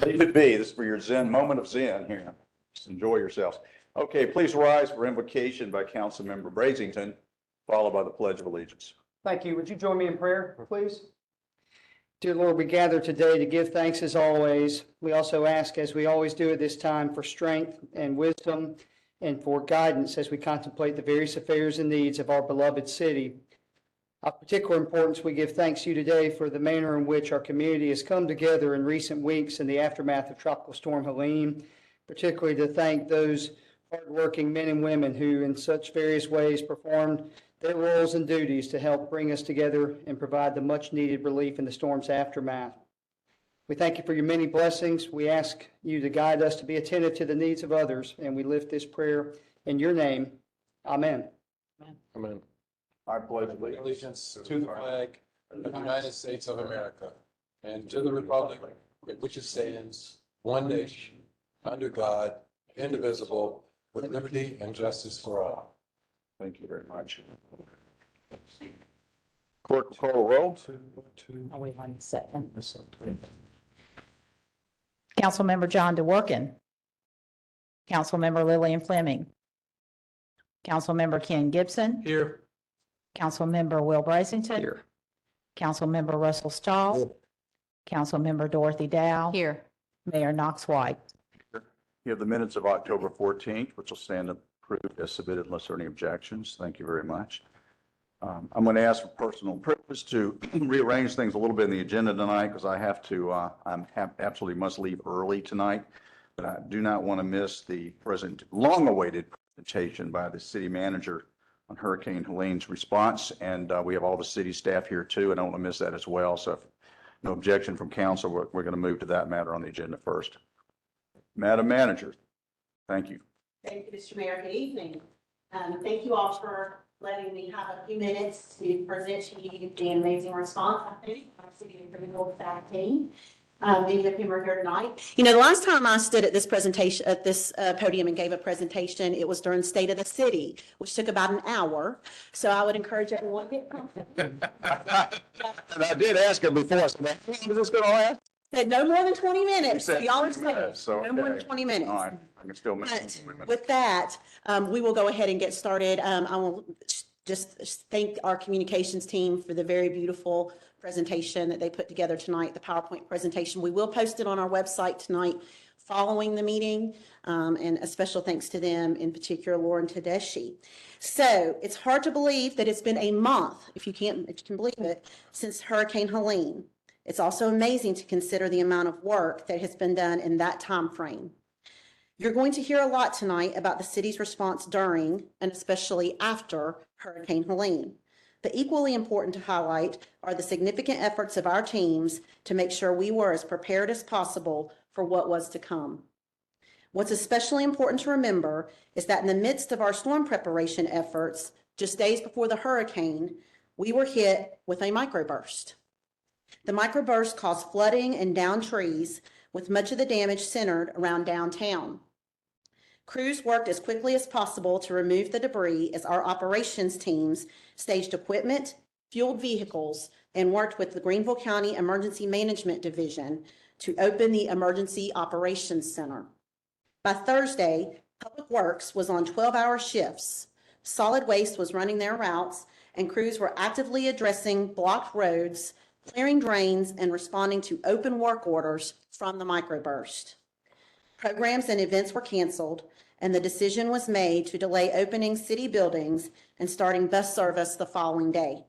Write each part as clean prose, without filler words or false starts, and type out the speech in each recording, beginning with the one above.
Leave it be. This is for your Zen, moment of Zen here. Just enjoy yourselves. Okay, please rise for invocation by Councilmember Brazington, followed by the Pledge of Allegiance. Thank you. Would you join me in prayer, please? Dear Lord, we gather today to give thanks as always. We also ask, as we always do at this time, for strength and wisdom and for guidance as we contemplate the various affairs and needs of our beloved city. Of particular importance, we give thanks to you today for the manner in which our community has come together in recent weeks in the aftermath of Tropical Storm Helene, particularly to thank those hardworking men and women who in such various ways performed their roles and duties to help bring us together and provide the much needed relief in the storm's aftermath. We thank you for your many blessings. We ask you to guide us to be attentive to the needs of others, and we lift this prayer in your name. Amen. Amen. I pledge allegiance Allegiance to the flag of the United States of America and to the republic which it stands, one nation, under God, indivisible, with liberty and justice for all. Thank you very much. Clerk will call the roll. Oh, wait 1 second. Councilmember John DeWorke. Councilmember Lillian Fleming. Councilmember Ken Gibson. Here. Councilmember Will Brazington. Here. Councilmember Russell Stahl. Councilmember Dorothy Dow. Here. Mayor Knox White. You have the minutes of October 14th, which will stand approved as submitted unless there are any objections. Thank you very much. I'm going to ask for personal privilege to rearrange things a little bit in the agenda tonight because I have to, absolutely must leave early tonight. But I do not want to miss the long-awaited presentation by the city manager on Hurricane Helene's response. And we have all the city staff here too. I don't want to miss that as well. So if no objection from council, we're going to move to that matter on the agenda first. Madam Manager, thank you. Thank you, Mr. Mayor. Good evening. Thank you all for letting me have a few minutes to present to you the amazing response, I think, our city of Greenville staff team. Many of whom are here tonight. You know, the last time I stood at this presentation, at this podium and gave a presentation, it was during State of the City, which took about an hour. So I would encourage everyone to get comfortable. And I did ask him before, so how long is this going to last? Said no more than 20 minutes. said Y'all are 20 minutes, so, no more than okay. 20 minutes. All right, I can still miss But 20 minutes. with that, we will go ahead and get started. I will just thank our communications team for the very beautiful presentation that they put together tonight, the PowerPoint presentation. We will post it on our website tonight following the meeting, and a special thanks to them, in particular, Lauren Tedeschi. So it's hard to believe that it's been a month, if you can believe it, since Hurricane Helene. It's also amazing to consider the amount of work that has been done in that time frame. You're going to hear a lot tonight about the city's response during and especially after Hurricane Helene. But equally important to highlight are the significant efforts of our teams to make sure we were as prepared as possible for what was to come. What's especially important to remember is that in the midst of our storm preparation efforts, just days before the hurricane, we were hit with a microburst. The microburst caused flooding and downed trees, with much of the damage centered around downtown. Crews worked as quickly as possible to remove the debris as our operations teams staged equipment, fueled vehicles, and worked with the Greenville County Emergency Management Division to open the Emergency Operations Center. By Thursday, Public Works was on 12-hour shifts. Solid Waste was running their routes, and crews were actively addressing blocked roads, clearing drains, and responding to open work orders from the microburst. Programs and events were canceled, and the decision was made to delay opening city buildings and starting bus service the following day.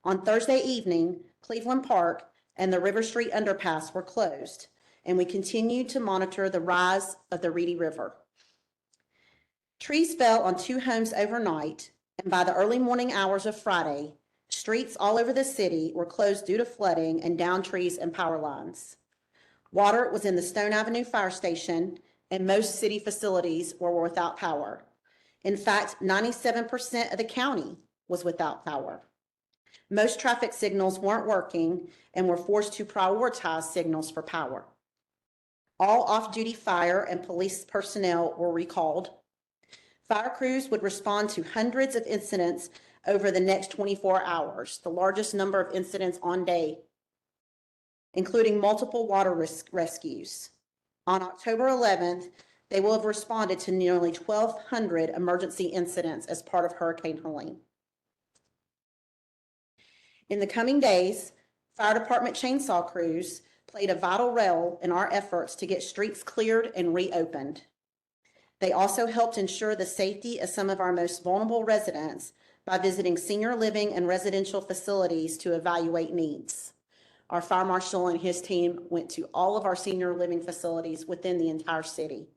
On Thursday evening, Cleveland Park and the River Street underpass were closed, and we continued to monitor the rise of the Reedy River. Trees fell on 2 homes overnight, and by the early morning hours of Friday, streets all over the city were closed due to flooding and downed trees and power lines. Water was in the Stone Avenue Fire Station, and most city facilities were without power. In fact, 97% of the county was without power. Most traffic signals weren't working and were forced to prioritize signals for power. All off-duty fire and police personnel were recalled. Fire crews would respond to hundreds of incidents over the next 24 hours, the largest number of incidents on day. including multiple water rescues. On October 11th, they will have responded to nearly 1,200 emergency incidents as part of Hurricane Helene. In the coming days, fire department chainsaw crews played a vital role in our efforts to get streets cleared and reopened. They also helped ensure the safety of some of our most vulnerable residents by visiting senior living and residential facilities to evaluate needs. Our fire marshal and his team went to all of our senior living facilities within the entire city.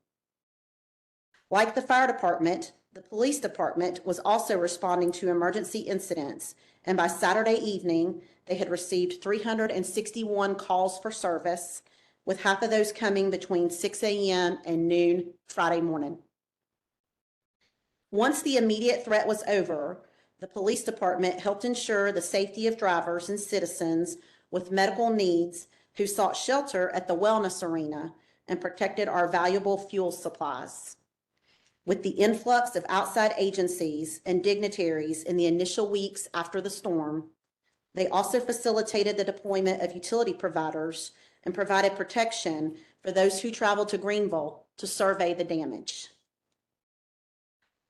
Like the fire department, the police department was also responding to emergency incidents, and by Saturday evening, they had received 361 calls for service, with half of those coming between 6 a.m. and noon Friday morning. Once the immediate threat was over, the police department helped ensure the safety of drivers and citizens with medical needs who sought shelter at the wellness arena and protected our valuable fuel supplies. With the influx of outside agencies and dignitaries in the initial weeks after the storm, they also facilitated the deployment of utility providers and provided protection for those who traveled to Greenville to survey the damage.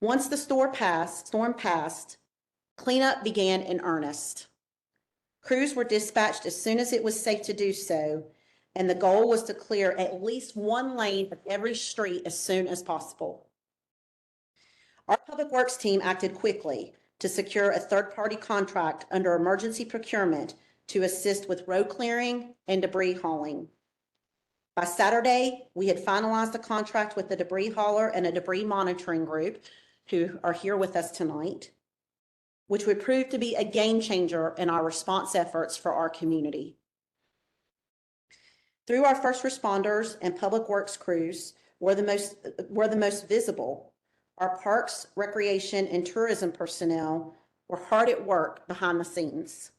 Once the storm passed, cleanup began in earnest. Crews were dispatched as soon as it was safe to do so, and the goal was to clear at least one lane of every street as soon as possible. Our Public Works team acted quickly to secure a third-party contract under emergency procurement to assist with road clearing and debris hauling. By Saturday, we had finalized a contract with the debris hauler and a debris monitoring group who are here with us tonight, which would prove to be a game changer in our response efforts for our community. Through our first responders and Public Works crews were the most visible, our parks, recreation, and tourism personnel were hard at work behind the scenes.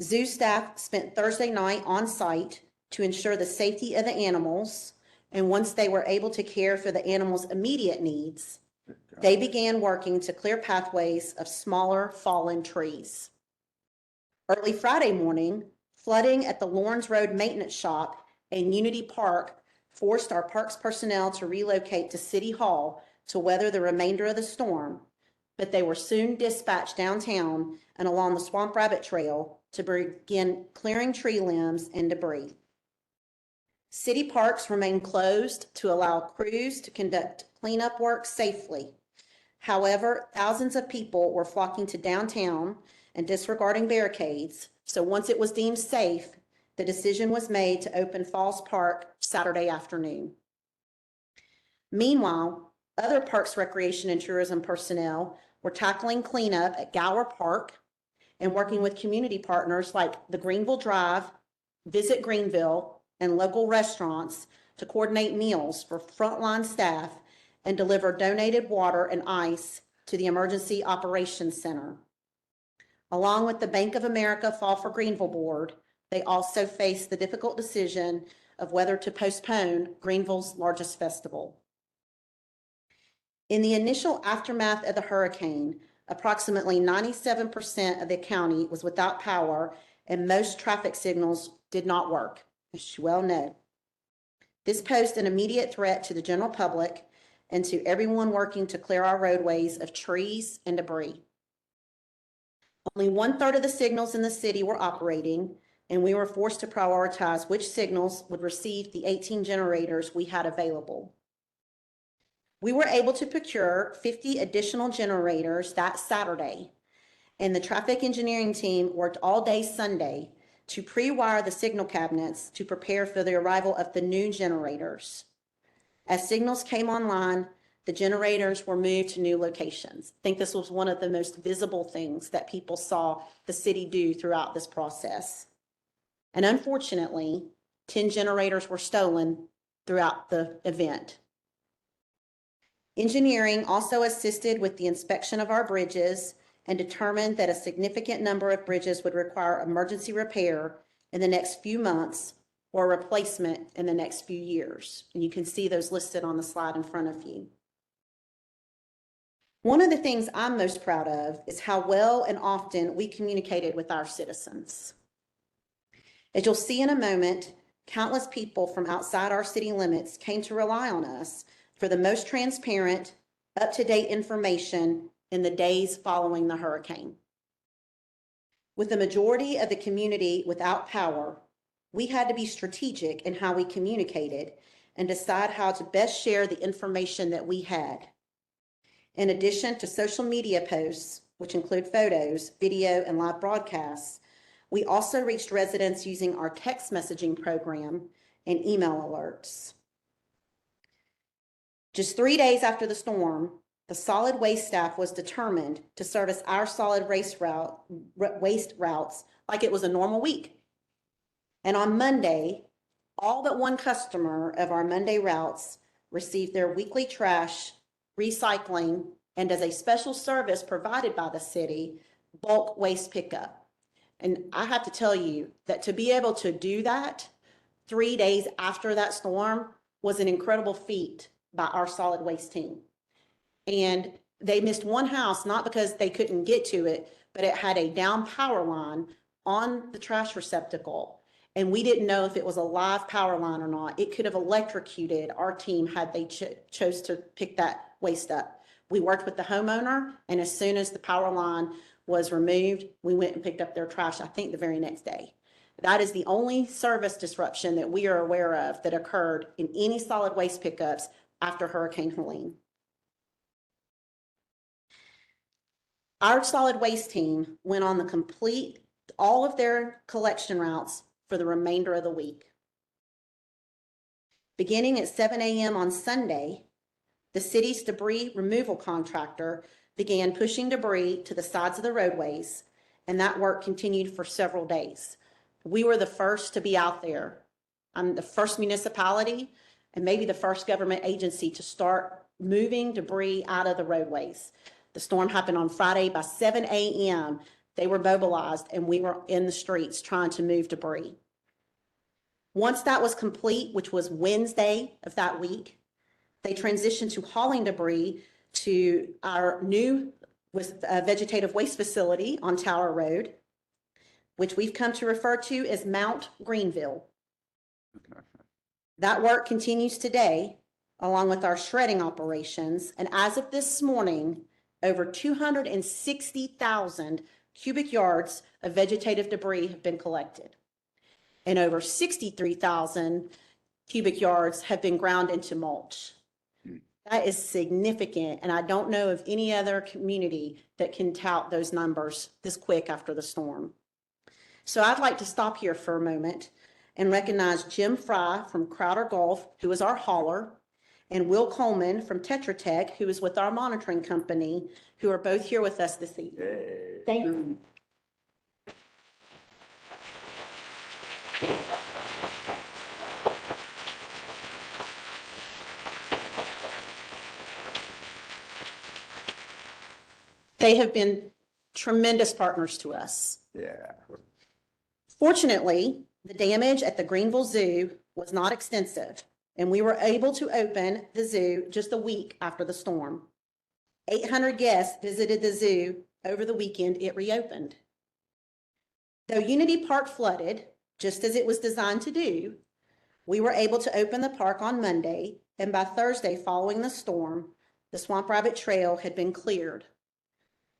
Zoo staff spent Thursday night on site to ensure the safety of the animals, and once they were able to care for the animals' immediate needs, they began working to clear pathways of smaller fallen trees. Early Friday morning, flooding at the Lawrence Road Maintenance Shop and Unity Park forced our parks personnel to relocate to City Hall to weather the remainder of the storm, but they were soon dispatched downtown and along the Swamp Rabbit Trail to begin clearing tree limbs and debris. City parks remain closed to allow crews to conduct cleanup work safely. However, thousands of people were flocking to downtown and disregarding barricades, so once it was deemed safe, the decision was made to open Falls Park Saturday afternoon. Meanwhile, other parks, recreation, and tourism personnel were tackling cleanup at Gower Park and working with community partners like the Greenville Drive, Visit Greenville, and local restaurants to coordinate meals for frontline staff and deliver donated water and ice to the Emergency Operations Center. Along with the Bank of America Fall for Greenville Board, they also faced the difficult decision of whether to postpone Greenville's largest festival. In the initial aftermath of the hurricane, approximately 97% of the county was without power and most traffic signals did not work, as you well know. This posed an immediate threat to the general public and to everyone working to clear our roadways of trees and debris. Only 1/3 of the signals in the city were operating, and we were forced to prioritize which signals would receive the 18 generators we had available. We were able to procure 50 additional generators that Saturday, and the traffic engineering team worked all day Sunday to pre-wire the signal cabinets to prepare for the arrival of the new generators. As signals came online, the generators were moved to new locations. I think this was one of the most visible things that people saw the city do throughout this process. And unfortunately, 10 generators were stolen throughout the event. Engineering also assisted with the inspection of our bridges and determined that a significant number of bridges would require emergency repair in the next few months or replacement in the next few years. And you can see those listed on the slide in front of you. One of the things I'm most proud of is how well and often we communicated with our citizens. As you'll see in a moment, countless people from outside our city limits came to rely on us for the most transparent, up-to-date information in the days following the hurricane. With the majority of the community without power, we had to be strategic in how we communicated and decide how to best share the information that we had. In addition to social media posts, which include photos, video, and live broadcasts, we also reached residents using our text messaging program and email alerts. Just 3 days after the storm, the solid waste staff was determined to service our solid waste routes like it was a normal week. And on Monday, all but one customer of our Monday routes received their weekly trash, recycling, and as a special service provided by the city, bulk waste pickup. And I have to tell you that to be able to do that 3 days after that storm was an incredible feat by our solid waste team. And they missed one house, not because they couldn't get to it, but it had a down power line on the trash receptacle. And we didn't know if it was a live power line or not. It could have electrocuted our team had they chose to pick that waste up. We worked with the homeowner, and as soon as the power line was removed, we went and picked up their trash, I think the very next day. That is the only service disruption that we are aware of that occurred in any solid waste pickups after Hurricane Helene. Our solid waste team went on the complete, all of their collection routes for the remainder of the week. Beginning at 7 a.m. on Sunday, the city's debris removal contractor began pushing debris to the sides of the roadways, and that work continued for several days. We were the first to be out there. I'm the first municipality and maybe the first government agency to start moving debris out of the roadways. The storm happened on Friday. By 7 a.m., they were mobilized and we were in the streets trying to move debris. Once that was complete, which was Wednesday of that week, they transitioned to hauling debris to our new vegetative waste facility on Tower Road, which we've come to refer to as Mount Greenville. That work continues today, along with our shredding operations, and as of this morning, over 260,000 cubic yards of vegetative debris have been collected, and over 63,000 cubic yards have been ground into mulch. That is significant, and I don't know of any other community that can tout those numbers this quick after the storm. So I'd like to stop here for a moment and recognize Jim Fry from Crowder Gulf, who is our hauler, and Will Coleman from Tetra Tech, who is with our monitoring company, who are both here with us this evening. Thank you. They have been tremendous partners to us. Yeah. Fortunately, the damage at the Greenville Zoo was not extensive, and we were able to open the zoo just a week after the storm. 800 guests visited the zoo over the weekend it reopened. Though Unity Park flooded, just as it was designed to do, we were able to open the park on Monday, and by Thursday following the storm, the Swamp Rabbit Trail had been cleared.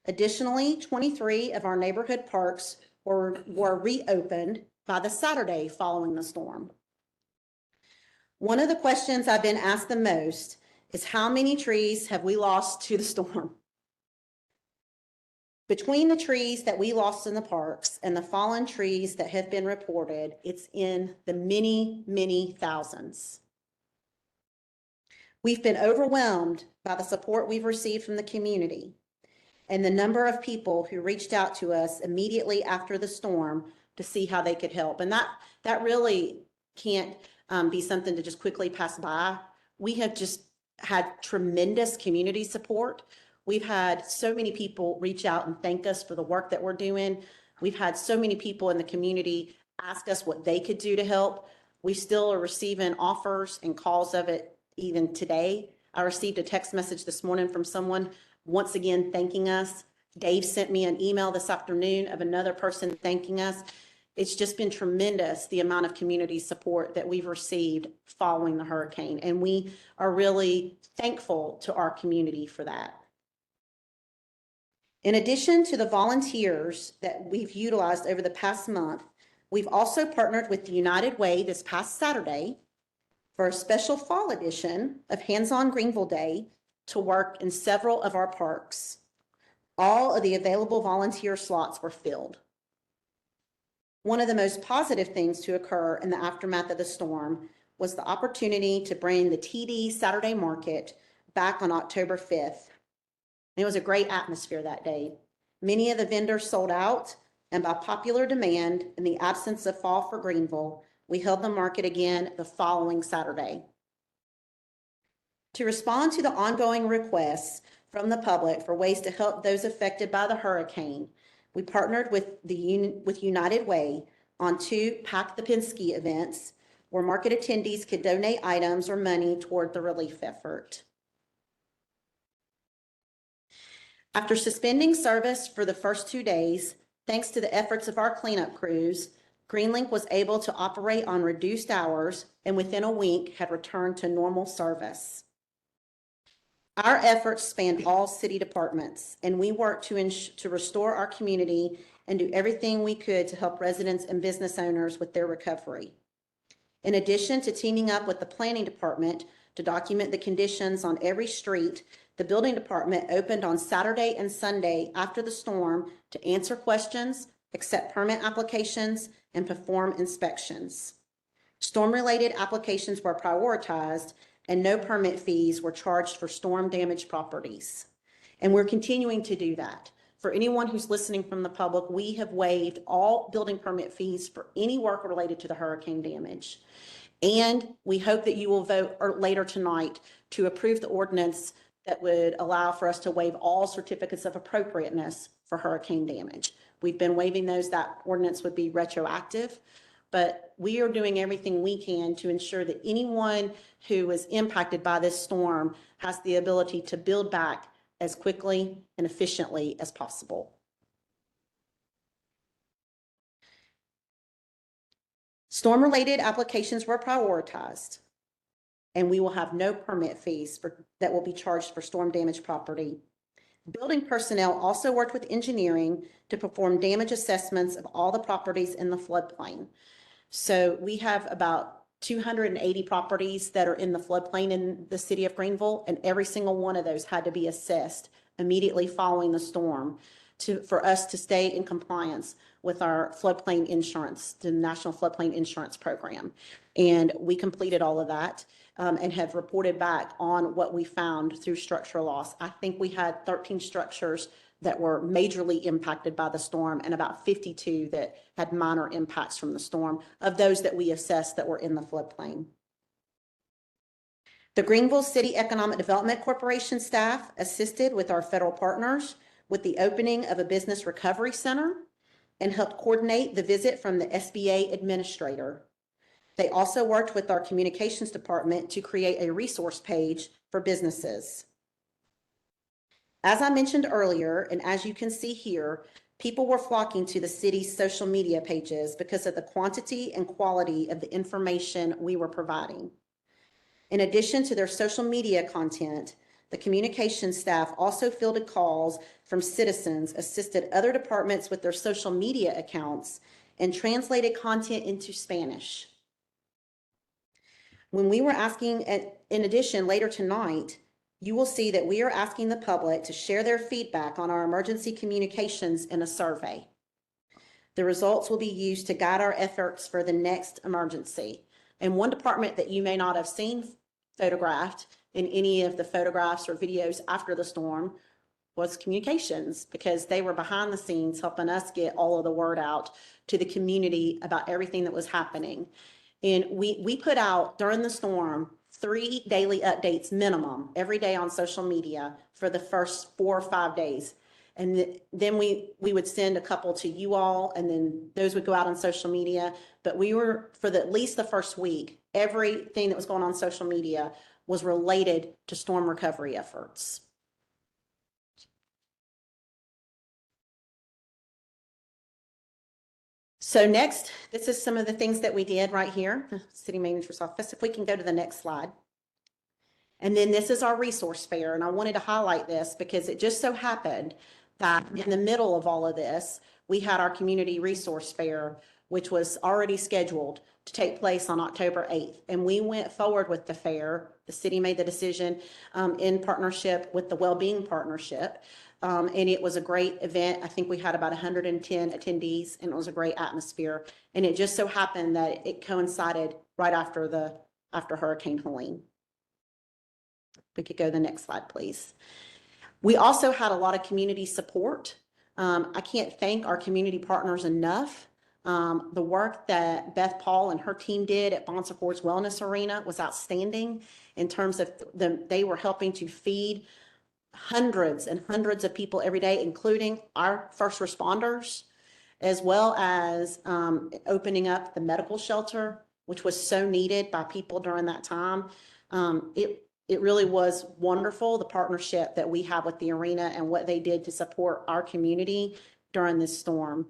Additionally, 23 of our neighborhood parks were reopened by the Saturday following the storm. One of the questions I've been asked the most is how many trees have we lost to the storm? Between the trees that we lost in the parks and the fallen trees that have been reported, it's in the many, many thousands. We've been overwhelmed by the support we've received from the community and the number of people who reached out to us immediately after the storm to see how they could help. And that really can't be something to just quickly pass by. We have just had tremendous community support. We've had so many people reach out and thank us for the work that we're doing. We've had so many people in the community ask us what they could do to help. We still are receiving offers and calls of it even today. I received a text message this morning from someone once again thanking us. Dave sent me an email this afternoon of another person thanking us. It's just been tremendous, the amount of community support that we've received following the hurricane. And we are really thankful to our community for that. In addition to the volunteers that we've utilized over the past month, we've also partnered with the United Way this past Saturday for a special fall edition of Hands-On Greenville Day to work in several of our parks. All of the available volunteer slots were filled. One of the most positive things to occur in the aftermath of the storm was the opportunity to bring the TD Saturday Market back on October 5th. It was a great atmosphere that day. Many of the vendors sold out, and by popular demand, in the absence of fall for Greenville, we held the market again the following Saturday. To respond to the ongoing requests from the public for ways to help those affected by the hurricane, we partnered with United Way on 2 Pack the Penske events where market attendees could donate items or money toward the relief effort. After suspending service for the first 2 days, thanks to the efforts of our cleanup crews, Greenlink was able to operate on reduced hours and within a week had returned to normal service. Our efforts spanned all city departments, and we worked to restore our community and do everything we could to help residents and business owners with their recovery. In addition to teaming up with the planning department to document the conditions on every street, the building department opened on Saturday and Sunday after the storm to answer questions, accept permit applications, and perform inspections. Storm-related applications were prioritized, and no permit fees were charged for storm-damaged properties. And we're continuing to do that. For anyone who's listening from the public, we have waived all building permit fees for any work related to the hurricane damage. And we hope that you will vote later tonight to approve the ordinance that would allow for us to waive all certificates of appropriateness for hurricane damage. We've been waiving those. That ordinance would be retroactive, but we are doing everything we can to ensure that anyone who is impacted by this storm has the ability to build back as quickly and efficiently as possible. Storm-related applications were prioritized, and we will have no permit fees that will be charged for storm damaged property. Building personnel also worked with engineering to perform damage assessments of all the properties in the floodplain. So we have about 280 properties that are in the floodplain in the city of Greenville, and every single one of those had to be assessed immediately following the storm for us to stay in compliance with our floodplain insurance, the National Floodplain Insurance Program. And we completed all of that and have reported back on what we found through structural loss. I think we had 13 structures that were majorly impacted by the storm and about 52 that had minor impacts from the storm, of those that we assessed that were in the floodplain. The Greenville City Economic Development Corporation staff assisted with our federal partners with the opening of a business recovery center and helped coordinate the visit from the SBA administrator. They also worked with our communications department to create a resource page for businesses. As I mentioned earlier, and as you can see here, people were flocking to the city's social media pages because of the quantity and quality of the information we were providing. In addition to their social media content, the communications staff also fielded calls from citizens, assisted other departments with their social media accounts, and translated content into Spanish. When we were asking, in addition, later tonight, you will see that we are asking the public to share their feedback on our emergency communications in a survey. The results will be used to guide our efforts for the next emergency. And one department that you may not have seen photographed in any of the photographs or videos after the storm was communications, because they were behind the scenes helping us get all of the word out to the community about everything that was happening. And we put out during the storm 3 daily updates minimum every day on social media for the first 4 or 5 days. And then we would send a couple to you all, and then those would go out on social media. But we were, for at least the first week, everything that was going on social media was related to storm recovery efforts. So next, this is some of the things that we did right here, the city manager's office. If we can go to the next slide. And then this is our resource fair, and I wanted to highlight this because it just so happened that in the middle of all of this, we had our community resource fair, which was already scheduled to take place on October 8th. And we went forward with the fair. The city made the decision in partnership with the Wellbeing Partnership. And it was a great event. I think we had about 110 attendees, and it was a great atmosphere. And it just so happened that it coincided right after Hurricane Helene. We could go to the next slide, please. We also had a lot of community support. I can't thank our community partners enough. The work that Beth Paul and her team did at Bon Secours Wellness Arena was outstanding in terms of they were helping to feed hundreds and hundreds of people every day, including our first responders, as well as opening up the medical shelter, which was so needed by people during that time. It really was wonderful, the partnership that we have with the arena and what they did to support our community during this storm.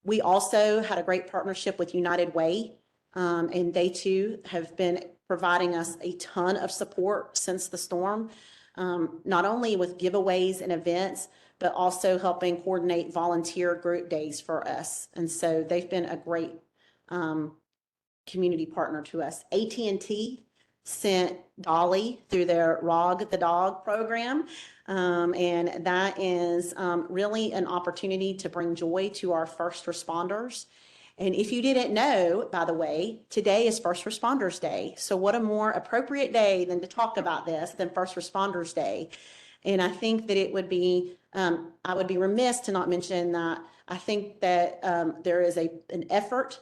We also had a great partnership with United Way, and they too have been providing us a ton of support since the storm, not only with giveaways and events, but also helping coordinate volunteer group days for us. And so they've been a great community partner to us. AT&T sent Dolly through their ROG the Dog program. And that is really an opportunity to bring joy to our first responders. And if you didn't know, by the way, today is First Responders Day. So what a more appropriate day than to talk about this than First Responders Day. And I think that it would be, I would be remiss to not mention that I think that there is an effort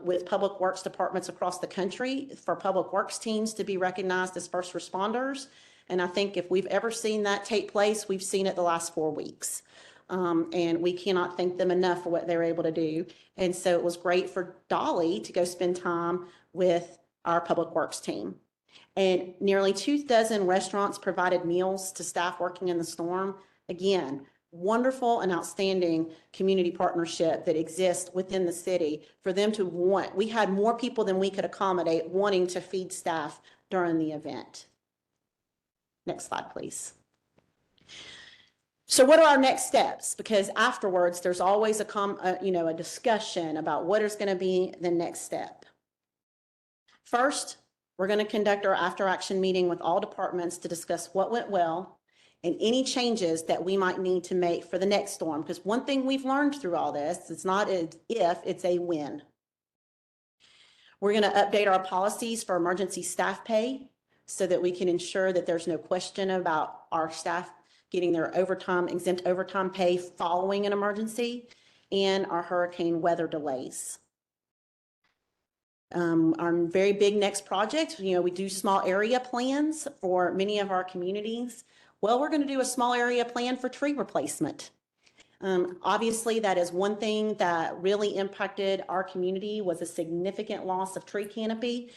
with public works departments across the country for public works teams to be recognized as first responders. And I think if we've ever seen that take place, we've seen it the last 4 weeks. And we cannot thank them enough for what they're able to do. And so it was great for Dolly to go spend time with our public works team. And nearly 24 restaurants provided meals to staff working in the storm. Again, wonderful and outstanding community partnership that exists within the city for them to want. We had more people than we could accommodate wanting to feed staff during the event. Next slide, please. So what are our next steps? Because afterwards, there's always a discussion about what is going to be the next step. First, we're going to conduct our after-action meeting with all departments to discuss what went well and any changes that we might need to make for the next storm. Because one thing we've learned through all this, it's not an if, it's a when. We're going to update our policies for emergency staff pay so that we can ensure that there's no question about our staff getting their exempt overtime pay following an emergency, and our hurricane weather delays. Our very big next project, we do small area plans for many of our communities. Well, we're going to do a small area plan for tree replacement. Obviously, that is one thing that really impacted our community was a significant loss of tree canopy.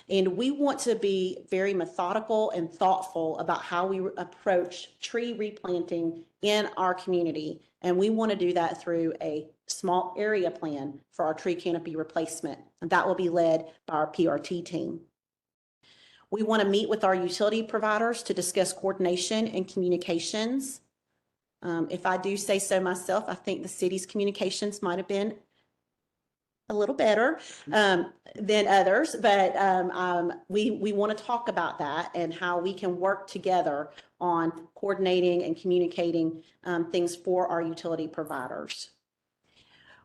And we want to be very methodical and thoughtful about how we approach tree replanting in our community. And we want to do that through a small area plan for our tree canopy replacement. And that will be led by our PRT team. We want to meet with our utility providers to discuss coordination and communications. If I do say so myself, I think the city's communications might have been a little better than others, but we want to talk about that and how we can work together on coordinating and communicating things for our utility providers.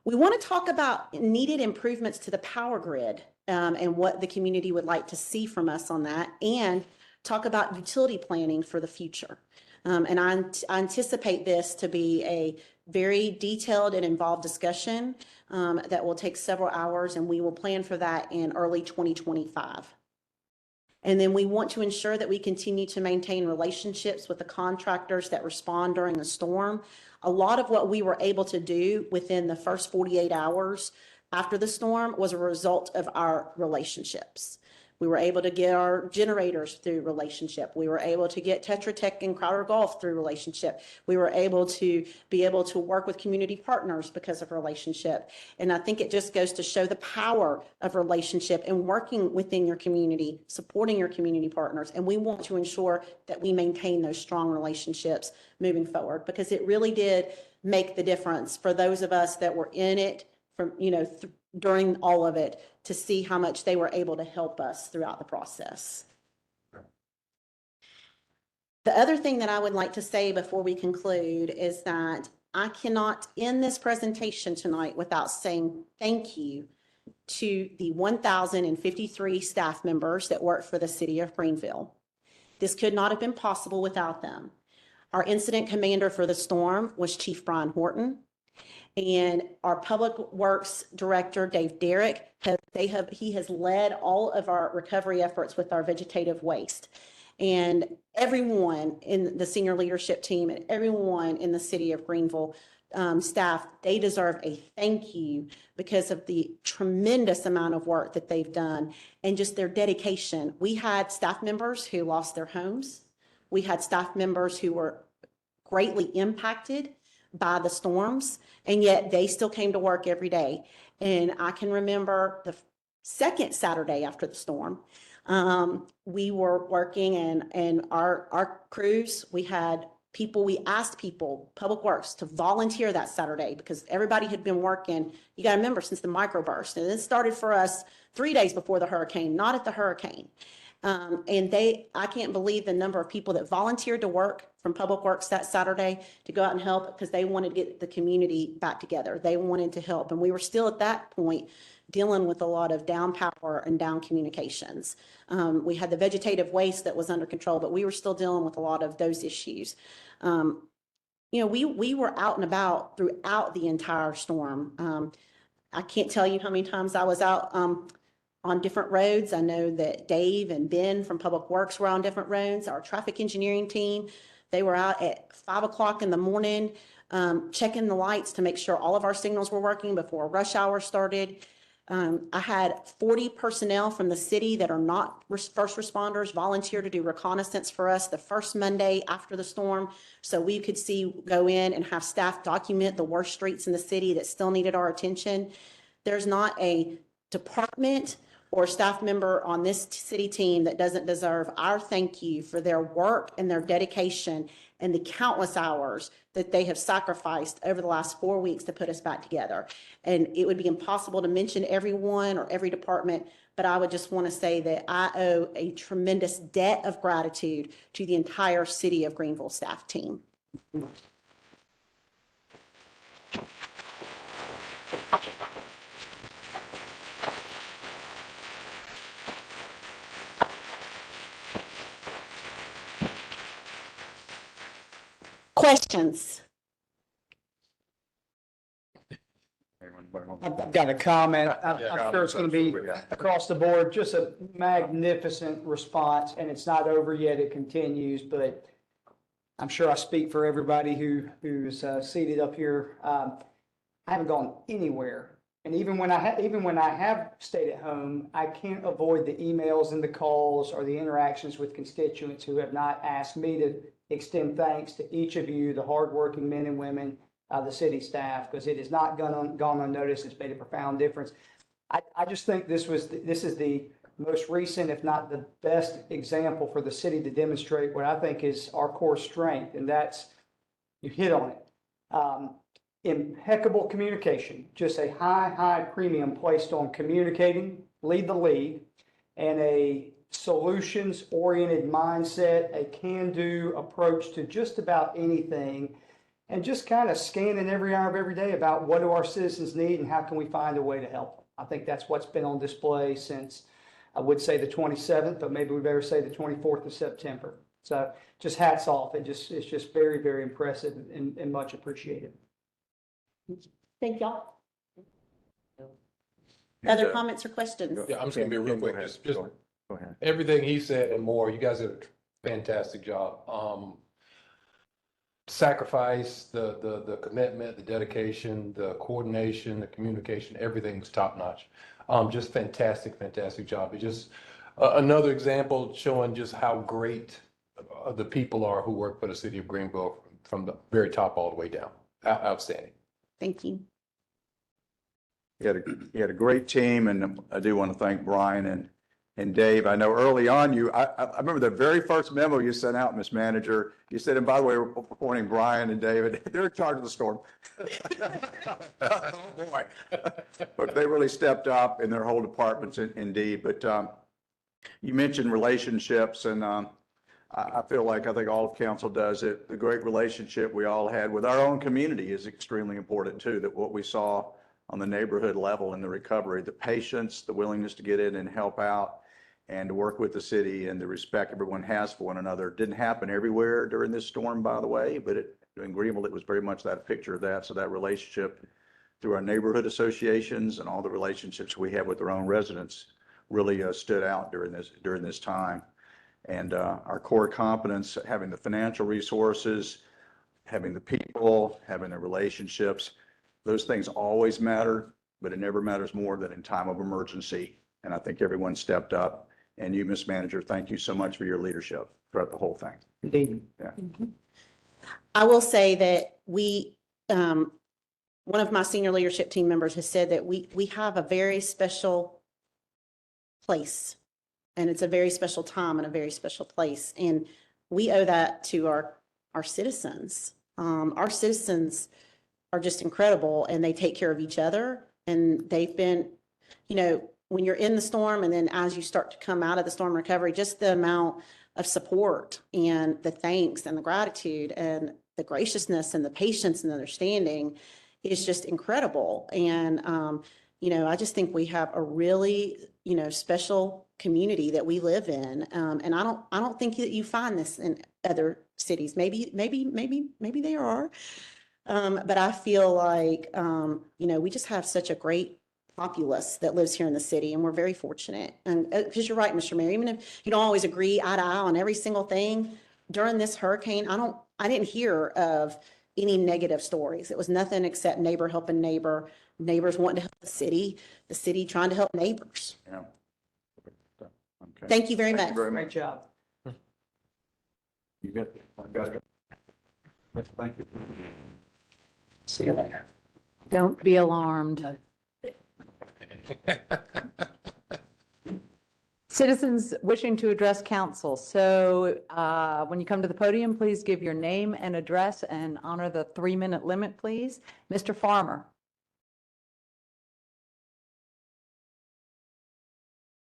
We want to talk about needed improvements to the power grid and what the community would like to see from us on that, and talk about utility planning for the future. And I anticipate this to be a very detailed and involved discussion that will take several hours, and we will plan for that in early 2025. And then we want to ensure that we continue to maintain relationships with the contractors that respond during the storm. A lot of what we were able to do within the first 48 hours after the storm was a result of our relationships. We were able to get our generators through relationship. We were able to get Tetra Tech and Crowder Golf through relationship. We were able to work with community partners because of relationship. And I think it just goes to show the power of relationship and working within your community, supporting your community partners. And we want to ensure that we maintain those strong relationships moving forward, because it really did make the difference for those of us that were in it from, during all of it, to see how much they were able to help us throughout the process. The other thing that I would like to say before we conclude is that I cannot end this presentation tonight without saying thank you to the 1,053 staff members that work for the city of Greenville. This could not have been possible without them. Our incident commander for the storm was Chief Brian Horton. And our Public Works Director, Dave Derrick, he has led all of our recovery efforts with our vegetative waste. And everyone in the senior leadership team and everyone in the city of Greenville staff, they deserve a thank you because of the tremendous amount of work that they've done and just their dedication. We had staff members who lost their homes. We had staff members who were greatly impacted by the storms, and yet they still came to work every day. And I can remember the second Saturday after the storm, we were working and our crews, we asked people, Public Works, to volunteer that Saturday because everybody had been working. You got to remember, since the microburst, and it started for us 3 days before the hurricane, not at the hurricane. I can't believe the number of people that volunteered to work from Public Works that Saturday to go out and help because they wanted to get the community back together. They wanted to help. And we were still at that point dealing with a lot of down power and down communications. We had the vegetative waste that was under control, but we were still dealing with a lot of those issues. We were out and about throughout the entire storm. I can't tell you how many times I was out on different roads. I know that Dave and Ben from Public Works were on different roads. Our traffic engineering team, they were out at 5 o'clock in the morning, checking the lights to make sure all of our signals were working before rush hour started. I had 40 personnel from the city that are not first responders volunteer to do reconnaissance for us the first Monday after the storm. So we could go in and have staff document the worst streets in the city that still needed our attention. There's not a department or staff member on this city team that doesn't deserve our thank you for their work and their dedication and the countless hours that they have sacrificed over the last 4 weeks to put us back together. And it would be impossible to mention everyone or every department, but I would just want to say that I owe a tremendous debt of gratitude to the entire city of Greenville staff team. Questions? I've got a comment. I'm sure it's going to be across the board, just a magnificent response, and it's not over yet. It continues, but I'm sure I speak for everybody who's seated up here. I haven't gone anywhere, and even when I have stayed at home, I can't avoid the emails and the calls or the interactions with constituents who have not asked me to extend thanks to each of you, the hardworking men and women, the city staff, because it has not gone unnoticed. It's made a profound difference. I just think this is the most recent, if not the best example for the city to demonstrate what I think is our core strength, and that's, you hit on it. Impeccable communication, just a high premium placed on communicating, lead the lead, and a solutions-oriented mindset, a can-do approach to just about anything, and just kind of scanning every hour of every day about what do our citizens need and how can we find a way to help them. I think that's what's been on display since, I would say the 27th, but maybe we better say the 24th of September. So just hats off. It's just very, very impressive and much appreciated. Thank y'all. Other comments or questions? Yeah, I'm just gonna be real quick. Just Go ahead. everything he said and more. You guys did a fantastic job. Sacrifice, the commitment, the dedication, the coordination, the communication, everything's top notch. Just fantastic job. It just, Another example showing just how great the people are who work for the city of Greenville from the very top all the way down. Outstanding. Thank you. He had a great team, and I do want to thank Brian and Dave. I know early on I remember the very first memo you sent out, Ms. Manager. You said, and by the way, we're appointing Brian and David. They're in charge of the storm. Oh, boy. But they really stepped up in their whole departments indeed. But you mentioned relationships, and I feel like I think all of council does it. The great relationship we all had with our own community is extremely important too, that what we saw on the neighborhood level in the recovery, the patience, the willingness to get in and help out and to work with the city and the respect everyone has for one another. It didn't happen everywhere during this storm, by the way, but in Greenville, it was very much that picture of that. So that relationship through our neighborhood associations and all the relationships we have with our own residents really stood out during this time. And our core competence, having the financial resources, having the people, having the relationships, those things always matter, but it never matters more than in time of emergency. And I think everyone stepped up. And you, Ms. Manager, thank you so much for your leadership throughout the whole thing. Indeed. Yeah. I will say that one of my senior leadership team members has said that we have a very special place, and it's a very special time and a very special place. And we owe that to our citizens. Our citizens are just incredible, and they take care of each other. And they've been, when you're in the storm and then as you start to come out of the storm recovery, just the amount of support and the thanks and the gratitude and the graciousness and the patience and understanding is just incredible. And, I just think we have a really, special community that we live in. And I don't think that you find this in other cities. Maybe there are. But I feel like, we just have such a great populace that lives here in the city, and we're very fortunate. And because you're right, Mr. Mayor, even if you don't always agree eye to eye on every single thing, during this hurricane, I didn't hear of any negative stories. It was nothing except neighbor helping neighbor, neighbors wanting to help the city trying to help neighbors. Yeah. Okay. Thank you very Thank much. you very Great much. job. You got it. I got it. Thank you. See you later. Don't be alarmed. Citizens wishing to address council. So when you come to the podium, please give your name and address and honor the 3-minute limit, please. Mr. Farmer.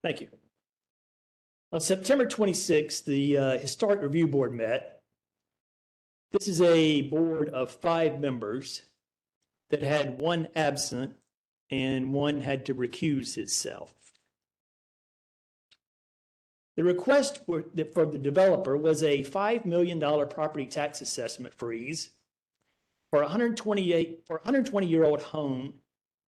Thank you. On September 26th, the Historic Review Board met. This is a board of 5 members that had 1 absent and 1 had to recuse himself. The request for the developer was a $5 million property tax assessment freeze for a 120-year-old home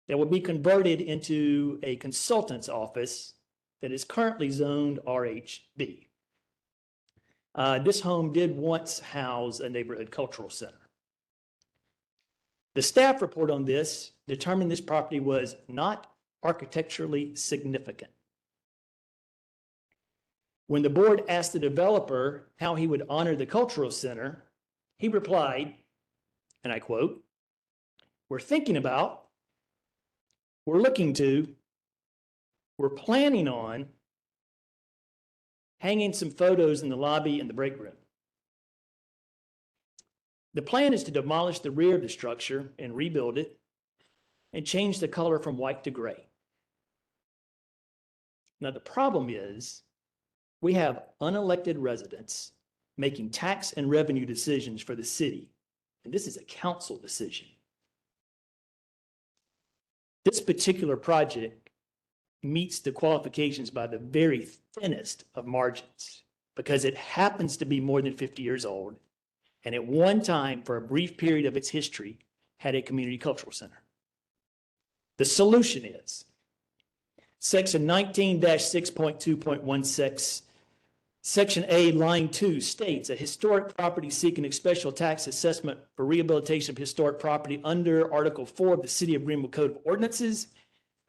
that would be converted into a consultant's office that is currently zoned RHB. This home did once house a neighborhood cultural center. The staff report on this determined this property was not architecturally significant. When the board asked the developer how he would honor the cultural center, he replied, and I quote, "We're thinking about, we're looking to, we're planning on hanging some photos in the lobby and the break room. The plan is to demolish the rear of the structure and rebuild it and change the color from white to gray. Now, the problem is we have unelected residents making tax and revenue decisions for the city, and this is a council decision. This particular project meets the qualifications by the very thinnest of margins because it happens to be more than 50 years old, and at one time, for a brief period of its history, had a community cultural center. The solution is Section 19-6.2.16, Section A, Line 2 states a historic property seeking a special tax assessment for rehabilitation of historic property under Article 4 of the City of Greenville Code of Ordinances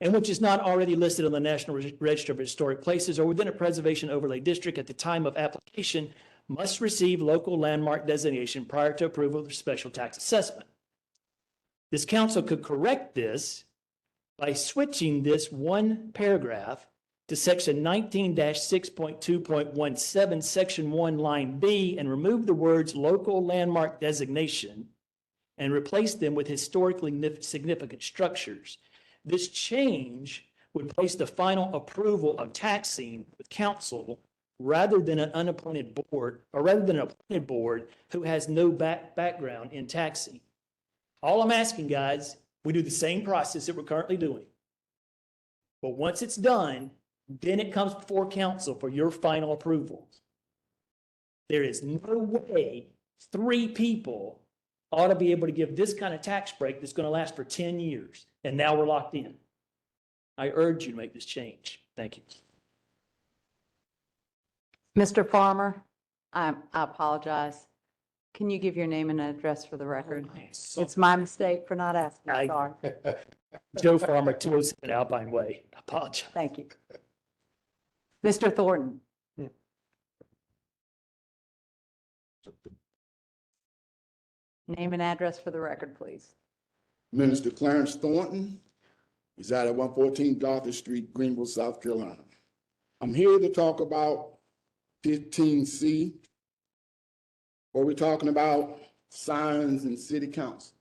and which is not already listed on the National Register of Historic Places or within a preservation overlay district at the time of application must receive local landmark designation prior to approval of the special tax assessment. This council could correct this by switching this one paragraph to section 19-6.2.17, section 1, line B, and remove the words local landmark designation and replace them with historically significant structures. This change would place the final approval of taxing with council rather than an unappointed board, or rather than an appointed board who has no background in taxing. All I'm asking, guys, we do the same process that we're currently doing. But once it's done, then it comes before council for your final approval. There is no way 3 people ought to be able to give this kind of tax break that's going to last for 10 years. And now we're locked in. I urge you to make this change. Thank you. Mr. Farmer, I apologize. Can you give your name and address for the record? It's my mistake for not asking. Sorry. Joe Farmer, 207 Alpine Way. I apologize. Thank you. Mr. Thornton. Name and address for the record, please. Minister Clarence Thornton, reside at 114 Dorothy Street, Greenville, South Carolina. I'm here to talk about 15C, where we're talking about signs in city council.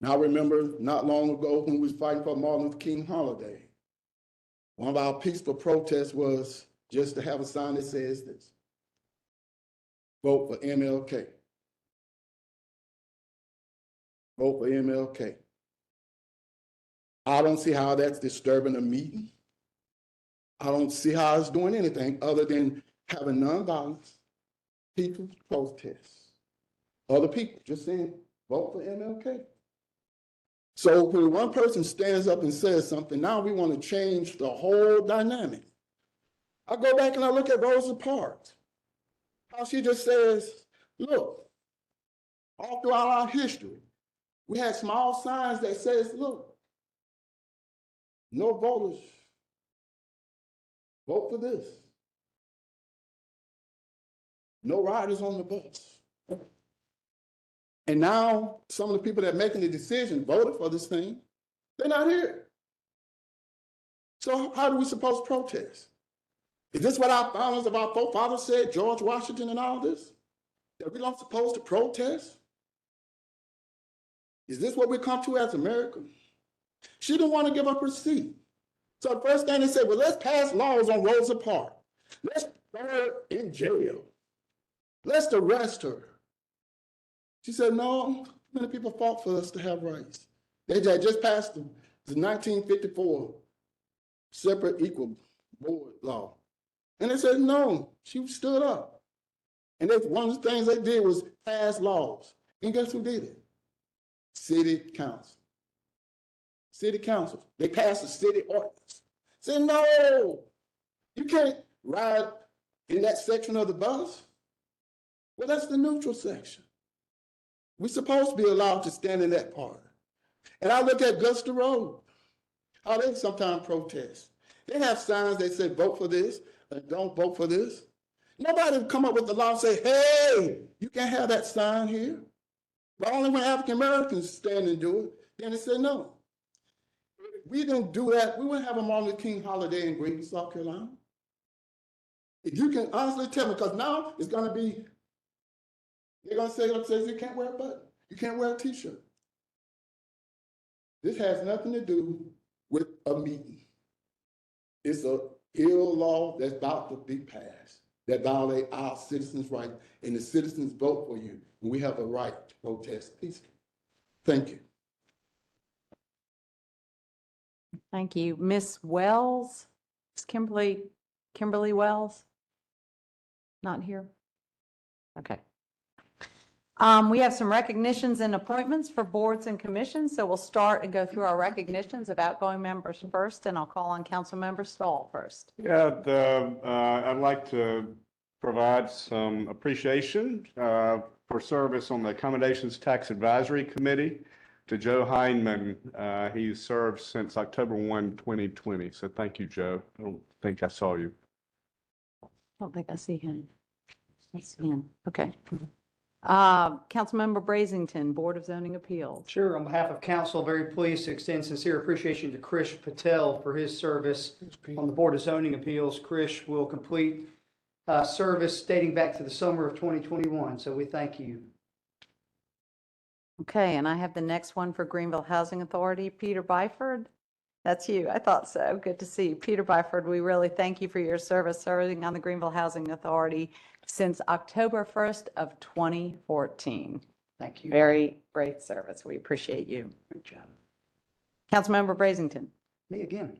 Now, I remember not long ago when we was fighting for Martin Luther King holiday, one of our peaceful protests was just to have a sign that says this: vote for MLK. Vote for MLK. I don't see how that's disturbing a meeting. I don't see how it's doing anything other than having nonviolence, people protests. Other people just saying, vote for MLK. So when one person stands up and says something, now we want to change the whole dynamic. I go back and I look at Rosa Parks. How she just says, look, all throughout our history, we had small signs that says, look, no voters, vote for this. No riders on the bus. And now some of the people that are making the decision voted for this thing, they're not here. So how do we supposed to protest? Is this what our founders of our forefathers said, George Washington and all this? That we're not supposed to protest? Is this what we come to as America? She didn't want to give up her seat. So the first thing they said, well, let's pass laws on Rosa Parks. Let's throw her in jail. Let's arrest her. She said, no, many people fought for us to have rights. They just passed the 1954 separate equal board law. And they said, no, she stood up. And one of the things they did was pass laws. And guess who did it? City council. City council. They passed the city ordinance. Said, no, you can't ride in that section of the bus. Well, that's the neutral section. We're supposed to be allowed to stand in that part. And I look at Augusta Road, how they sometimes protest. They have signs that say vote for this and don't vote for this. Nobody would come up with the law and say, hey, you can't have that sign here. But only when African Americans stand and do it, then they say no. If we didn't do that, we wouldn't have a Martin Luther King holiday in Greenville, South Carolina. If you can honestly tell me, because now it's going to be, they're going to say you can't wear a button. You can't wear a t-shirt. This has nothing to do with a meeting. It's an ill law that's about to be passed that violate our citizens' rights, and the citizens vote for you, and we have a right to protest peacefully. Thank you. Thank you. Ms. Wells, is Kimberly Wells? Not here? Okay. We have some recognitions and appointments for boards and commissions, so we'll start and go through our recognitions of outgoing members first, and I'll call on Councilmember Stahl first. Yeah, I'd like to provide some appreciation for service on the Accommodations Tax Advisory Committee. to Joe Heinman. He's served since October 1, 2020. So thank you, Joe. I don't think I saw you. Don't think I see him. I see him. Okay. Councilmember Brazington, Board of Zoning Appeals. Sure, on behalf of council, very pleased to extend sincere appreciation to Krish Patel for his service on the Board of Zoning Appeals. Krish will complete service dating back to the summer of 2021, so we thank you. Okay, and I have the next one for Greenville Housing Authority, Peter Byford. That's you. I thought so. Good to see you. Peter Byford, we really thank you for your service serving on the Greenville Housing Authority since October 1st of 2014. Thank you. Very great service. We appreciate you. Great job. Councilmember Brazington. Me again.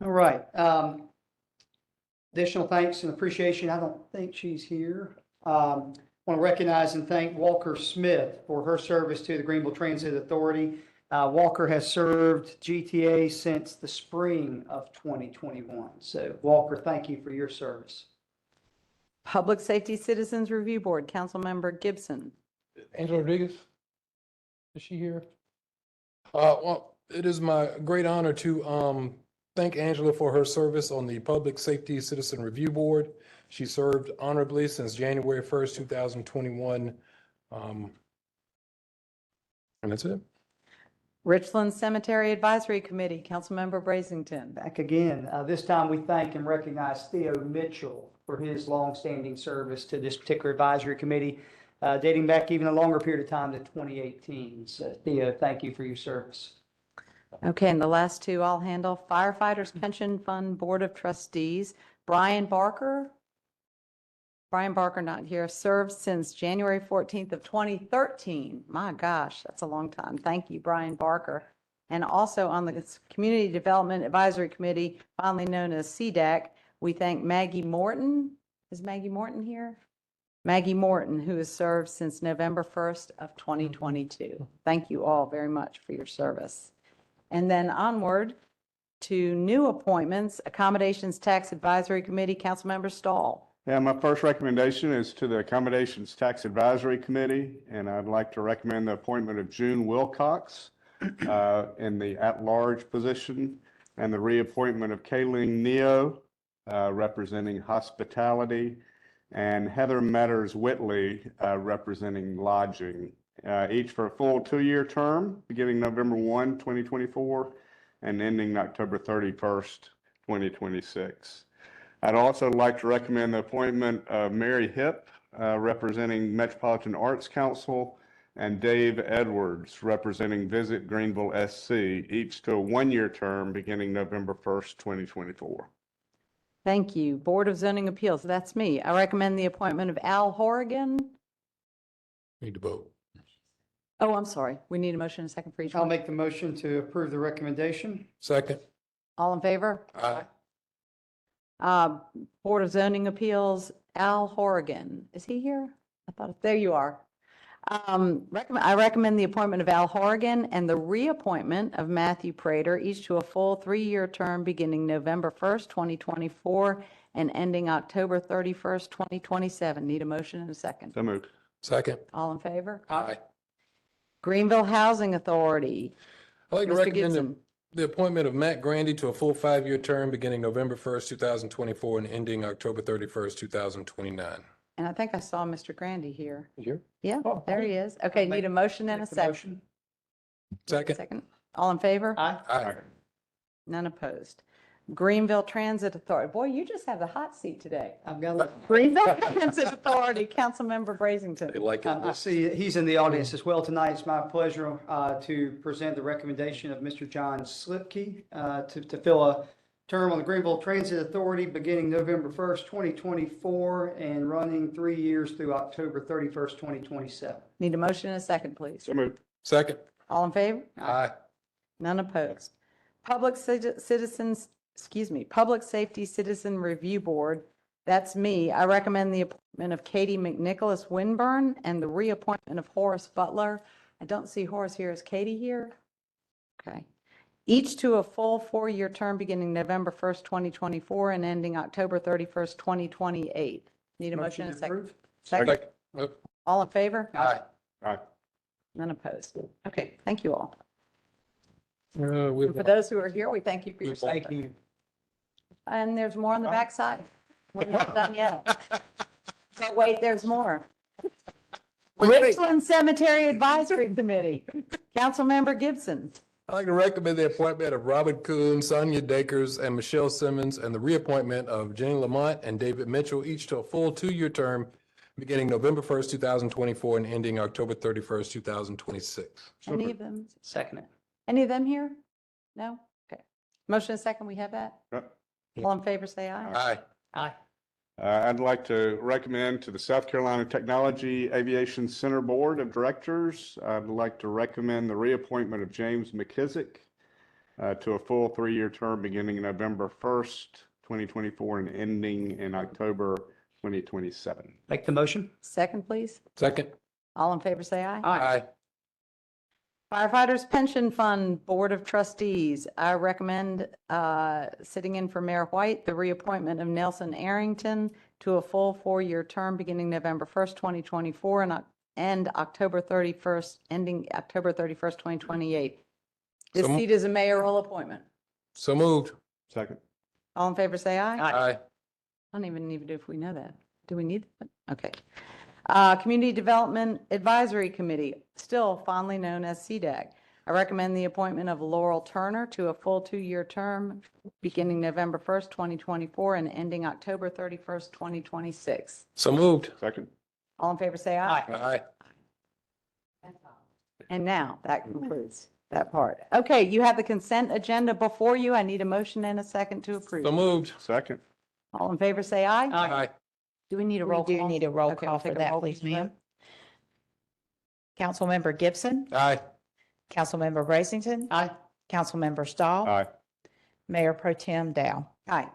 All right. Additional thanks and appreciation. I don't think she's here. Want to recognize and thank Walker Smith for her service to the Greenville Transit Authority. Walker has served GTA since the spring of 2021. So Walker, thank you for your service. Public Safety Citizens Review Board, Councilmember Gibson. Angela Rodriguez, is she here? Well, it is my great honor to thank Angela for her service on the Public Safety Citizen Review Board. She served honorably since January 1st, 2021. And that's it. Richland Cemetery Advisory Committee, Councilmember Brazington. Back again. This time we thank and recognize Theo Mitchell for his longstanding service to this particular advisory committee, dating back even a longer period of time to 2018. So Theo, thank you for your service. Okay, and the last two I'll handle. Firefighters Pension Fund Board of Trustees, Brian Barker. Brian Barker not here, served since January 14th of 2013. My gosh, that's a long time. Thank you, Brian Barker. And also on the Community Development Advisory Committee, fondly known as CDAC, we thank Maggie Morton. Is Maggie Morton here? Maggie Morton, who has served since November 1st of 2022. Thank you all very much for your service. And then onward to new appointments, Accommodations Tax Advisory Committee, Councilmember Stahl. Yeah, my first recommendation is to the Accommodations Tax Advisory Committee, and I'd like to recommend the appointment of June Wilcox in the at-large position, and the reappointment of Kayleen Neo, representing hospitality, and Heather Metters Whitley, representing lodging, each for a full 2-year term, beginning November 1, 2024, and ending October 31st, 2026. I'd also like to recommend the appointment of Mary Hipp, representing Metropolitan Arts Council, and Dave Edwards, representing Visit Greenville SC, each to a 1-year term beginning November 1st, 2024. Thank you. Board of Zoning Appeals, that's me. I recommend the appointment of Al Horrigan. Need to vote. Oh, I'm sorry. We need a motion and a second for each I'll one. make the motion to approve the recommendation. Second. All in favor? Aye. Board of Zoning Appeals, Al Horrigan. Is he here? I thought, there you are. I recommend the appointment of Al Horrigan and the reappointment of Matthew Prater, each to a full 3-year term beginning November 1st, 2024 and ending October 31st, 2027. Need a motion and a second. So moved. Second. All in favor? Aye. Greenville Housing Authority. I'd like to Mr. recommend Gibson. the appointment of Matt Grandy to a full 5-year term beginning November 1st, 2024 and ending October 31st, 2029. And I think I saw Mr. Grandy here. Here. Yeah, Oh, there he is. Okay, need a motion and a Make the second. motion. Second. Second. All in favor? Aye. Aye. None opposed. Greenville Transit Authority. Boy, you just have the hot seat today. I've got, Greenville Transit Authority, Councilmember They Brazington. like it. I see he's in the audience as well tonight. It's my pleasure to present the recommendation of Mr. John Slipke to fill a term on the Greenville Transit Authority beginning November 1st, 2024 and running 3 years through October 31st, 2027. Need a motion and a second, please. So moved. Second. All in favor? Aye. None opposed. Public Safety Citizen Review Board, that's me. I recommend the appointment of Katie McNicholas Winburn and the reappointment of Horace Butler. I don't see Horace here. Is Katie here? Okay. Each to a full 4-year term beginning November 1st, 2024 and ending October 31st, 2028. Need a motion and a second. approved. Second. Second. All in favor? Aye. Aye. None opposed. Okay, thank you all. We And for those who are here, we thank you for your Thank service. And there's more on the backside. We're not done yet. But wait, there's more. Richland Cemetery Advisory Committee, Councilmember Gibson. I'd like to recommend the appointment of Robert Kuhn, Sonia Dakers, and Michelle Simmons, and the reappointment of Jenny Lamont and David Mitchell, each to a full 2-year term beginning November 1st, 2024, and ending October 31st, 2026. Any of them? Second it. Any of them here? No? Okay. Motion and second, we have that? Yep. All in favor, say aye. Aye. Aye. I'd like to recommend to the South Carolina Technology Aviation Center Board of Directors, I'd like to recommend the reappointment of James McKissick to a full 3-year term beginning November 1st, 2024, and ending in October 2027. Make the motion? Second, please. Second. All in favor, say aye. Aye. Firefighters Pension Fund Board of Trustees, I recommend, sitting in for Mayor White, the reappointment of Nelson Arrington to a full 4-year term beginning November 1st, 2024, and October 31st, ending October 31st, 2028. This So mo- seat is a mayoral appointment. So moved. Second. All in favor, say aye. Aye. Aye. I don't even need to, if we know that. Do we need that? Okay. Community Development Advisory Committee, still fondly known as CDAG. I recommend the appointment of Laurel Turner to a full 2-year term beginning November 1st, 2024, and ending October 31st, 2026. So moved. Second. All in favor, say aye. Aye. And now, that concludes that part. Okay, you have the consent agenda before you. I need a motion and a second to approve. So moved. Second. All in favor, say aye. Aye. Do we need a We roll call? do need a roll Okay, call we'll for take a that, roll please, call ma'am. vote. Councilmember Gibson, Aye. Councilmember Brazington, Aye. Councilmember Stahl, Aye. Mayor Pro Tem Dow, Aye.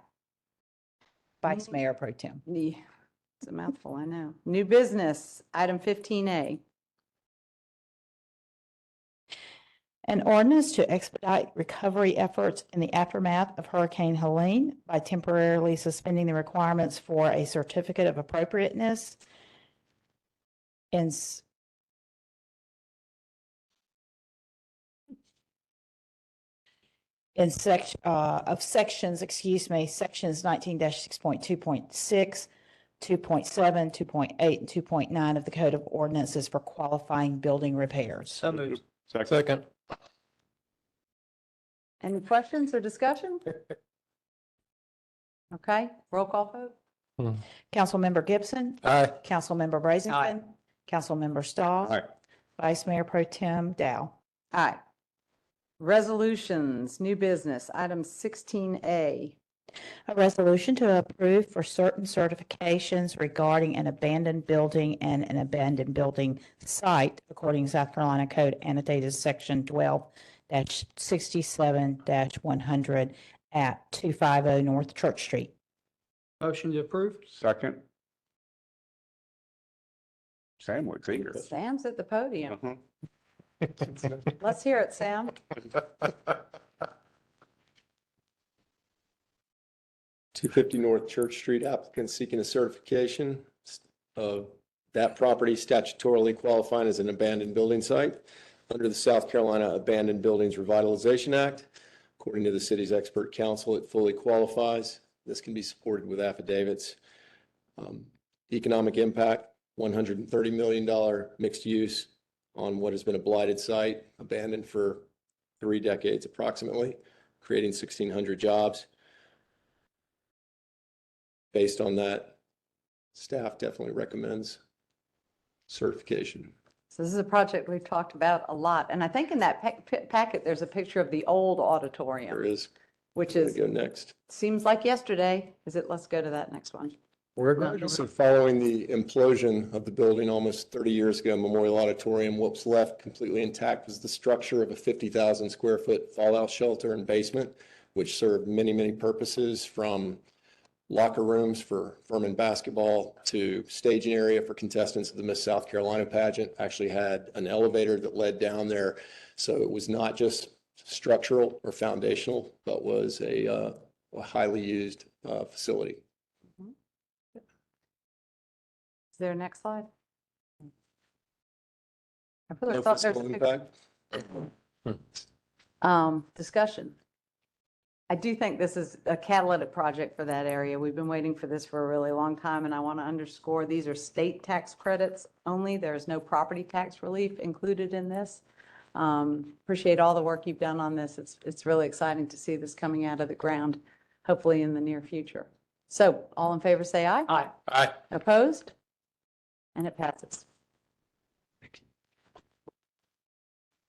Vice Mayor Pro Tem. It's a mouthful, I know. New business, item 15A. An ordinance to expedite recovery efforts in the aftermath of Hurricane Helene by temporarily suspending the requirements for a certificate of appropriateness in sections 19-6.2.6, 2.7, 2.8, and 2.9 of the Code of Ordinances for qualifying building repairs. So moved. Second. Any questions or discussion? Okay, roll call vote. Councilmember Gibson, Aye. Councilmember Brazington, Councilmember Stahl, Aye. Vice Mayor Pro Tem Dow. Aye. Resolutions, new business, item 16A. A resolution to approve for certain certifications regarding an abandoned building and an abandoned building site according to South Carolina Code annotated section 12-67-100 at 250 North Church Street. Motion to approve? Second. Sam looks eager. Sam's at the podium. Uh-huh. Let's hear it, Sam. 250 North Church Street, applicant seeking a certification of that property statutorily qualifying as an abandoned building site under the South Carolina Abandoned Buildings Revitalization Act. According to the city's expert council, it fully qualifies. This can be supported with affidavits. Economic impact, $130 million mixed use on what has been a blighted site, abandoned for 3 decades approximately, creating 1,600 jobs. Based on that, staff definitely recommends certification. So this is a project we've talked about a lot. And I think in that packet, there's a picture of the old There auditorium, is, which going is, to go next. seems like yesterday. Let's go to that next one. So following the implosion of the building almost 30 years ago, Memorial Auditorium, what's left completely intact was the structure of a 50,000 square foot fallout shelter and basement, which served many, many purposes, from locker rooms for Furman basketball to staging area for contestants of the Miss South Carolina pageant. Actually had an elevator that led down there. So it was not just structural or foundational, but was a highly used facility. Is there a next slide? I really No thought there's fiscal a impact. discussion. I do think this is a catalytic project for that area. We've been waiting for this for a really long time, and I want to underscore, these are state tax credits only. There's no property tax relief included in this. Appreciate all the work you've done on this. It's really exciting to see this coming out of the ground, hopefully in the near future. So all in favor, say aye. Aye. Aye. Opposed? And it passes.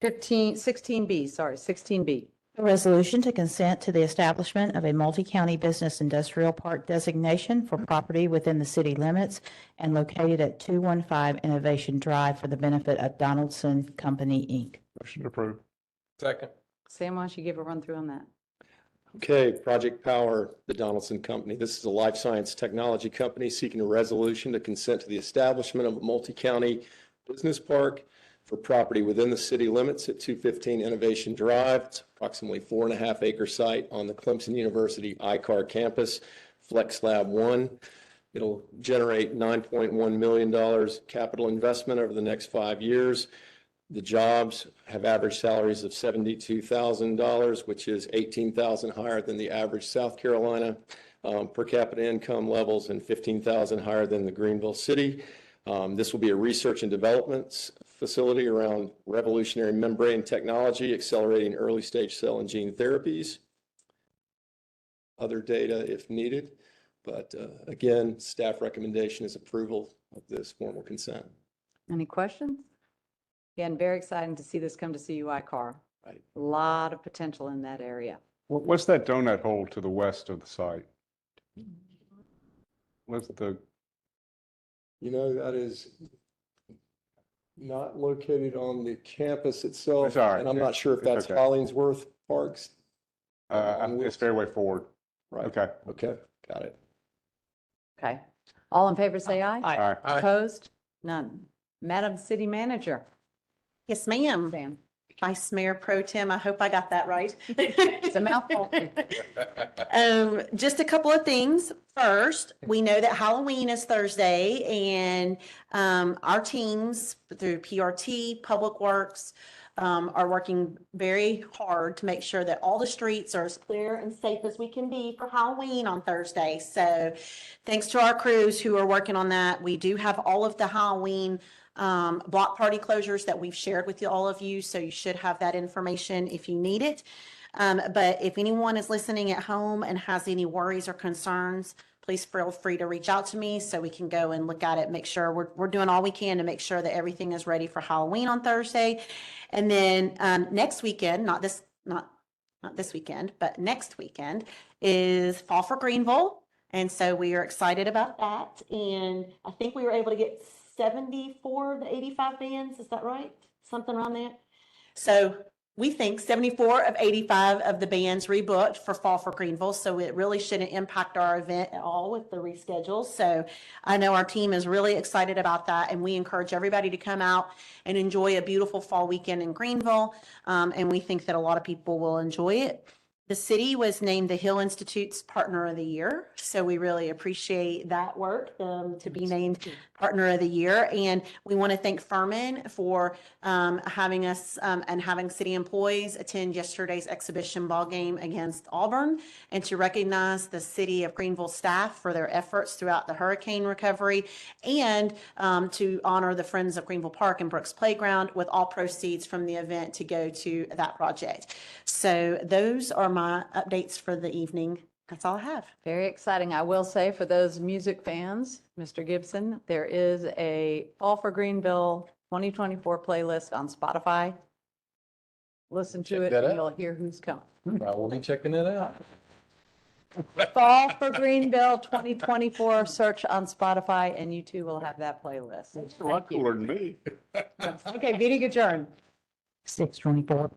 16B. A resolution to consent to the establishment of a multi-county business industrial park designation for property within the city limits and located at 215 Innovation Drive for the benefit of Donaldson Company, Inc. Motion approved. Second. Sam, why don't you give a run through on that? Okay, Project Power, the Donaldson Company. This is a life science technology company seeking a resolution to consent to the establishment of a multi-county business park for property within the city limits at 215 Innovation Drive. It's approximately 4.5 acre site on the Clemson University ICAR campus, Flex Lab 1. It'll generate $9.1 million capital investment over the next 5 years. The jobs have average salaries of $72,000, which is $18,000 higher than the average South Carolina per capita income levels and $15,000 higher than the Greenville city. This will be a research and development facility around revolutionary membrane technology, accelerating early stage cell and gene therapies. Other data if needed, but again, staff recommendation is approval of this formal consent. Any questions? Again, very exciting to see this come to CUI CAR. Right. A lot of potential in that area. What's that donut hole to the west of the site? What's the, You know, that is not located on the campus itself. It's all right. And I'm not sure if It's that's okay. Hollingsworth Parks. it's Fairway Forward. Right. Okay. Okay, got it. Okay. All in favor, say aye. Aye. All right. Aye. Opposed? None. Madam City Manager, Yes, ma'am. Sam. Vice Mayor Pro Tem, I hope I got that right. It's a mouthful. Just a couple of things. First, we know that Halloween is Thursday and our teams through PRT, Public Works, are working very hard to make sure that all the streets are as clear and safe as we can be for Halloween on Thursday. So thanks to our crews who are working on that. We do have all of the Halloween block party closures that we've shared with all of you. So you should have that information if you need it. But if anyone is listening at home and has any worries or concerns, please feel free to reach out to me so we can go and look at it, make sure we're doing all we can to make sure that everything is ready for Halloween on Thursday. And then next weekend, not this weekend, but next weekend is Fall for Greenville. And so we are excited about that. And I think we were able to get 74 of the 85 bands. Is that right? Something around there. So we think 74 of 85 of the bands rebooked for Fall for Greenville. So it really shouldn't impact our event at all with the reschedule. So I know our team is really excited about that. And we encourage everybody to come out and enjoy a beautiful fall weekend in Greenville. And we think that a lot of people will enjoy it. The city was named the Hill Institute's Partner of the Year. So we really appreciate that work to be named Partner of the Year. And we want to thank Furman for having us and having city employees attend yesterday's exhibition ball game against Auburn, and to recognize the city of Greenville staff for their efforts throughout the hurricane recovery, and to honor the Friends of Greenville Park and Brooks Playground with all proceeds from the event to go to that project. So those are my updates for the evening. That's all I have. Very exciting. I will say for those music fans, Mr. Gibson, there is a Fall for Greenville 2024 playlist on Spotify. Listen to Check it that and out. you'll hear who's coming. I will be checking it out. Fall for Greenville 2024, search on Spotify and you too will have that playlist. It's a lot cooler than me. Okay, meeting adjourned. 6:24.